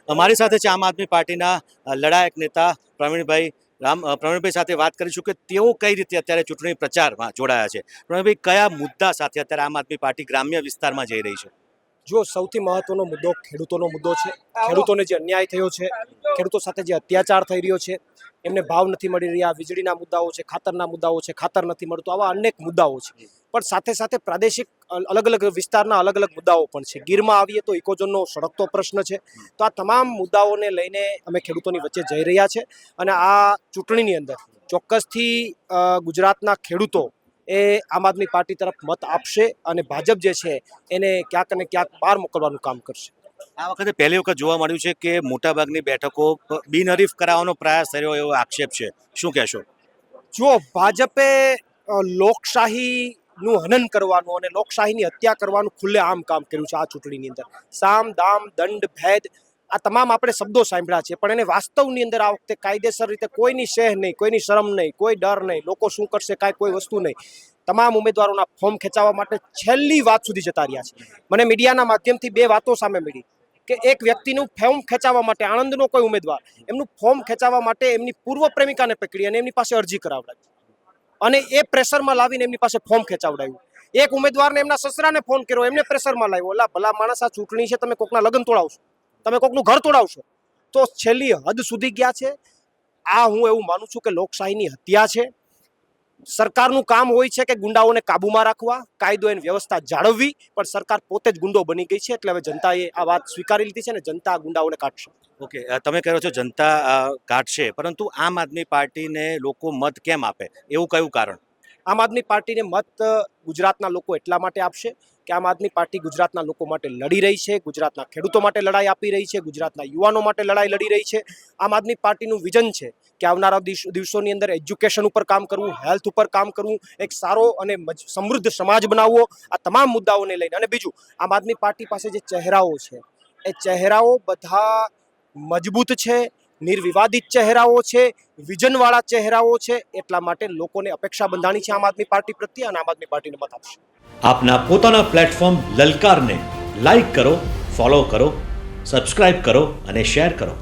મારી સાથે છે આમ આદમી પાર્ટીના લડાયક નેતા પ્રવીણભાઈ સાથે વાત કરીશું કે તેઓ કઈ રીતે અત્યારે ચૂંટણી પ્રચારમાં જોડાયા છે. પ્રવીણભાઈ, કયા મુદ્દા સાથે અત્યારે આમ આદમી પાર્ટી ગ્રામ્ય વિસ્તારમાં જઈ રહી છે? જો સૌથી મહત્વનો મુદ્દો ખેડૂતોનો મુદ્દો છે. ખેડૂતોને જે અન્યાય થયો છે, ખેડૂતો સાથે જે અત્યાચાર થઈ રહ્યો છે, એમને ભાવ નથી મળી રહ્યા, વીજળીના મુદ્દાઓ છે, ખાતરના મુદ્દાઓ છે, ખાતર નથી મળતું, આવા અનેક મુદ્દાઓ છે. પણ સાથે સાથે પ્રાદેશિક અલગ અલગ વિસ્તારના અલગ અલગ મુદ્દાઓ પણ છે. ગીરમાં આવીએ તો ઇકોઝોનનો સળગતો પ્રશ્ન છે. તો આ તમામ મુદ્દાઓને લઈને અમે ખેડૂતોની વચ્ચે જઈ રહ્યા છે અને આ ચૂંટણીની અંદર ચોક્કસથી ગુજરાતના ખેડૂતો એ આમ આદમી પાર્ટી તરફ મત આપશે અને ભાજપ જે છે એને ક્યાંક ને ક્યાંક બહાર મોકલવાનું કામ કરશે. આ વખતે પહેલી વખત જોવા મળ્યું છે કે મોટાભાગની બેઠકો બિનહરીફ કરાવવાનો પ્રયાસ થયો એવો આક્ષેપ છે, શું કહેશો? જો ભાજપે લોકશાહીનું હનન કરવાનું અને લોકશાહીની હત્યા કરવાનું ખુલ્લેઆમ કામ કર્યું છે આ ચૂંટણીની અંદર. સામ દામ દંડ ભેદ આ તમામ આપણે શબ્દો સાંભળ્યા છે, પણ એને વાસ્તવની અંદર આ વખતે કાયદેસર રીતે કોઈની શેહ નહીં, કોઈની શરમ નહીં, કોઈ ડર નહીં, લોકો શું કરશે કાંઈ કોઈ વસ્તુ નહીં. તમામ ઉમેદવારોના ફોર્મ ખેંચાવવા માટે છેલ્લી વાત સુધી જતા રહ્યા છે. મને મીડિયાના માધ્યમથી બે વાતો સામે મળી કે એક વ્યક્તિનું ફોર્મ ખેંચાવવા માટે, આણંદનો કોઈ ઉમેદવાર એમનું ફોર્મ ખેંચાવવા માટે એમની પૂર્વ પ્રેમિકાને પકડી અને એમની પાસે અરજી કરાવડાવી અને એ પ્રેશરમાં લાવીને એમની પાસે ફોર્મ ખેંચાવડાવ્યું. એક ઉમેદવારને એમના સસરાને ફોન કર્યો, એમને પ્રેશરમાં લાવ્યો. ઓલા ભલા માણસ, આ ચૂંટણી છે, તમે કોકના લગ્ન તોડાવશો, તમે કોકનું ઘર તોડાવશો. તો છેલ્લી હદ સુધી ગયા છે. આ હું એવું માનું છું કે લોકશાહીની હત્યા છે. સરકારનું કામ હોય છે કે ગુંડાઓને કાબૂમાં રાખવા, કાયદો એની વ્યવસ્થા જાળવવી, પણ સરકાર પોતે જ ગુંડો બની ગઈ છે. એટલે હવે જનતાએ આ વાત સ્વીકારી લીધી છે અને જનતા ગુંડાઓને કાઢશે. ઓકે, તમે કહો છો જનતા કાઢશે, પરંતુ આમ આદમી પાર્ટીને લોકો મત કેમ આપે, એવું કયું કારણ? આમ આદમી પાર્ટીને મત ગુજરાતના લોકો એટલા માટે આપશે કે આમ આદમી પાર્ટી ગુજરાતના લોકો માટે લડી રહી છે, ગુજરાતના ખેડૂતો માટે લડાઈ આપી રહી છે, ગુજરાતના યુવાનો માટે લડાઈ લડી રહી છે. આમ આદમી પાર્ટીનું વિઝન છે કે આવનારા દિવસોની અંદર એજ્યુકેશન ઉપર કામ કરવું, હેલ્થ ઉપર કામ કરવું, એક સારો અને સમૃદ્ધ સમાજ બનાવવો, આ તમામ મુદ્દાઓને લઈને. અને બીજું, આમ આદમી પાર્ટી પાસે જે ચહેરાઓ છે એ ચહેરાઓ બધા મજબૂત છે, નિર્વિવાદિત ચહેરાઓ છે, વિઝનવાળા ચહેરાઓ છે. એટલા માટે લોકોને અપેક્ષા બંધાણી છે આમ આદમી પાર્ટી પ્રત્યે અને આમ આદમી પાર્ટીને મત આપશે. આપના પોતાના પ્લેટફોર્મ લલકારને લાઈક કરો, ફોલો કરો, સબસ્ક્રાઇબ કરો અને શેર કરો.